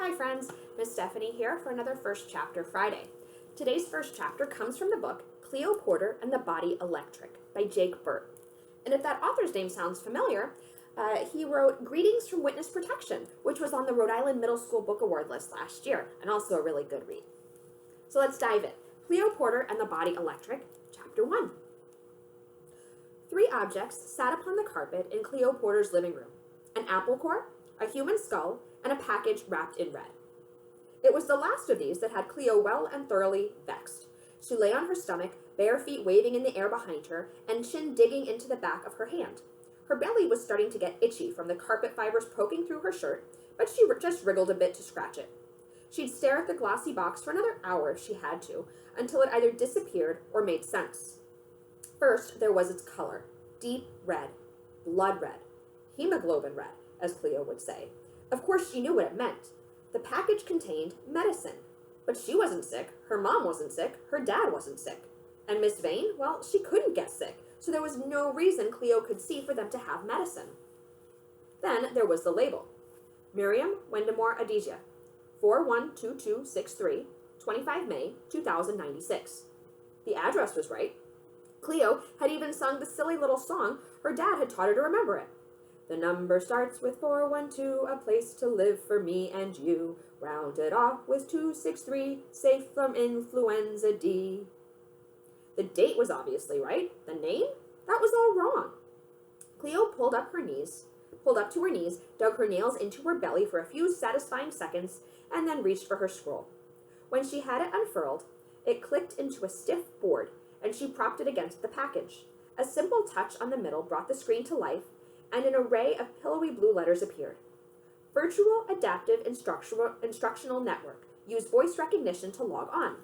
Hi friends, Miss Stephanie here for another First Chapter Friday. Today's first chapter comes from the book Cleo Porter and the Body Electric by Jake Burt. And if that author's name sounds familiar, he wrote Greetings from Witness Protection, which was on the Rhode Island Middle School Book Award list last year, and also a really good read. So let's dive in. Cleo Porter and the Body Electric, Chapter 1. 3 objects sat upon the carpet in Cleo Porter's living room: an apple core, a human skull, and a package wrapped in red. It was the last of these that had Cleo well and thoroughly vexed. She lay on her stomach, bare feet waving in the air behind her, and chin digging into the back of her hand. Her belly was starting to get itchy from the carpet fibers poking through her shirt, but she just wriggled a bit to scratch it. She'd stare at the glossy box for another hour if she had to, until it either disappeared or made sense. First, there was its color: deep red, blood red, hemoglobin red, as Cleo would say. Of course, she knew what it meant. The package contained medicine. But she wasn't sick, her mom wasn't sick, her dad wasn't sick. And Miss Vane, well, she couldn't get sick, so there was no reason Cleo could see for them to have medicine. Then there was the label. Miriam Wendemore Adizia, 412263, 25 May, 2096. The address was right. Cleo had even sung the silly little song her dad had taught her to remember it. The number starts with 412, a place to live for me and you. Rounded off with 263, safe from influenza D. The date was obviously right. The name? That was all wrong. Cleo pulled up to her knees, dug her nails into her belly for a few satisfying seconds, and then reached for her scroll. When she had it unfurled, it clicked into a stiff board, and she propped it against the package. A simple touch on the middle brought the screen to life, and an array of pillowy blue letters appeared. Virtual Adaptive Instructional Network. Use voice recognition to log on.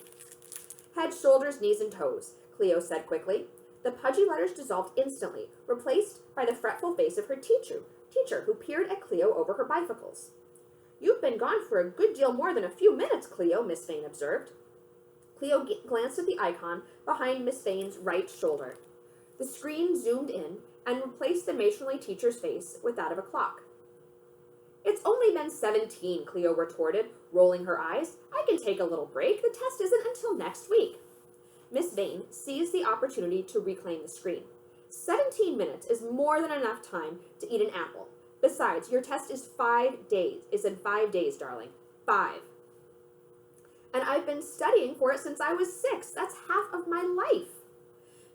Head, shoulders, knees, and toes, Cleo said quickly. The pudgy letters dissolved instantly, replaced by the fretful face of her teacher who peered at Cleo over her bifocals. You've been gone for a good deal more than a few minutes, Cleo, Miss Vane observed. Cleo glanced at the icon behind Miss Vane's right shoulder. The screen zoomed in and replaced the matronly teacher's face with that of a clock. It's only been 17, Cleo retorted, rolling her eyes. I can take a little break. The test isn't until next week. Miss Vane seized the opportunity to reclaim the screen. 17 minutes is more than enough time to eat an apple. Besides, your test is 5 days. It's in 5 days, darling. 5. And I've been studying for it since I was 6. That's half of my life.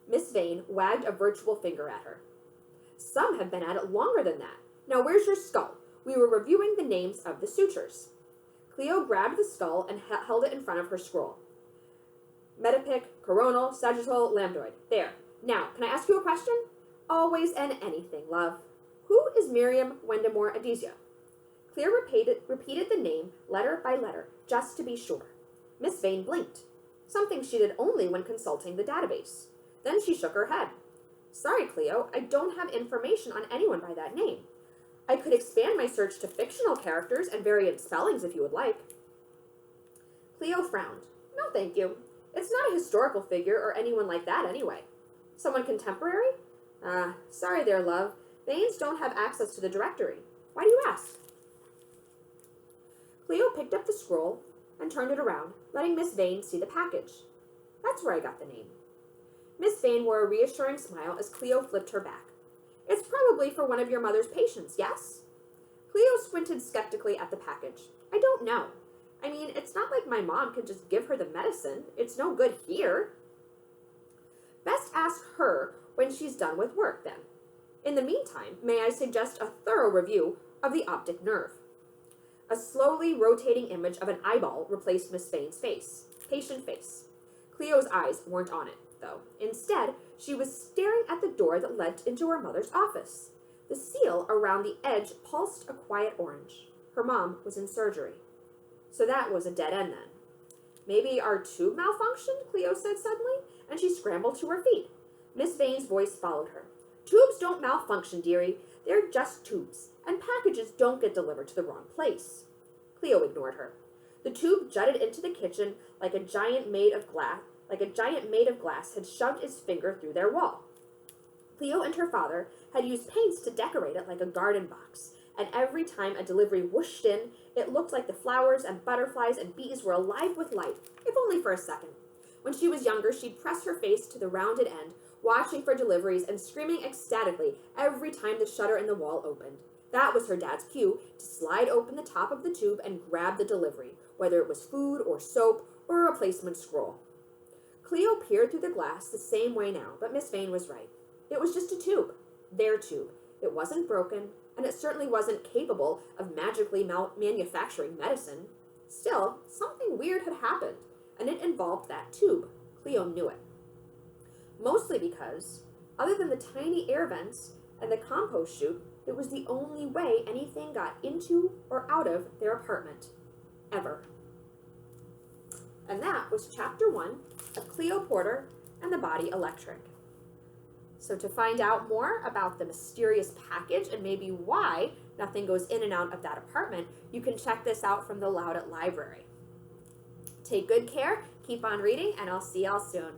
Miss Vane wagged a virtual finger at her. Some have been at it longer than that. Now where's your skull? We were reviewing the names of the sutures. Cleo grabbed the skull and held it in front of her scroll. Metapic, coronal, sagittal, lambdoid. There. Now, can I ask you a question? Always and anything, love. Who is Miriam Wendemore Adizia? Cleo repeated the name letter by letter, just to be sure. Miss Vane blinked, something she did only when consulting the database. Then she shook her head. Sorry, Cleo, I don't have information on anyone by that name. I could expand my search to fictional characters and variant spellings if you would like. Cleo frowned. No, thank you. It's not a historical figure or anyone like that anyway. Someone contemporary? Sorry there, love. Vanes don't have access to the directory. Why do you ask? Cleo picked up the scroll and turned it around, letting Miss Vane see the package. That's where I got the name. Miss Vane wore a reassuring smile as Cleo flipped her back. It's probably for one of your mother's patients, yes? Cleo squinted skeptically at the package. I don't know. I mean, it's not like my mom could just give her the medicine. It's no good here. Best ask her when she's done with work, then. In the meantime, may I suggest a thorough review of the optic nerve? A slowly rotating image of an eyeball replaced Miss Vane's face. Patient face. Cleo's eyes weren't on it, though. Instead, she was staring at the door that led into her mother's office. The seal around the edge pulsed a quiet orange. Her mom was in surgery. So that was a dead end then. Maybe our tube malfunctioned, Cleo said suddenly, and she scrambled to her feet. Miss Vane's voice followed her. Tubes don't malfunction, dearie. They're just tubes, and packages don't get delivered to the wrong place. Cleo ignored her. The tube jutted into the kitchen like a giant maid of glass had shoved its finger through their wall. Cleo and her father had used paints to decorate it like a garden box, and every time a delivery whooshed in, it looked like the flowers and butterflies and bees were alive with life, if only for a second. When she was younger, she'd press her face to the rounded end, watching for deliveries and screaming ecstatically every time the shutter in the wall opened. That was her dad's cue to slide open the top of the tube and grab the delivery, whether it was food or soap or a replacement scroll. Cleo peered through the glass the same way now, but Miss Vane was right. It was just a tube. Their tube. It wasn't broken, and it certainly wasn't capable of magically manufacturing medicine. Still, something weird had happened, and it involved that tube. Cleo knew it. Mostly because, other than the tiny air vents and the compost chute, it was the only way anything got into or out of their apartment. Ever. And that was Chapter 1 of Cleo Porter and the Body Electric. So to find out more about the mysterious package and maybe why nothing goes in and out of that apartment, you can check this out from the Loudet Library. Take good care, keep on reading, and I'll see y'all soon.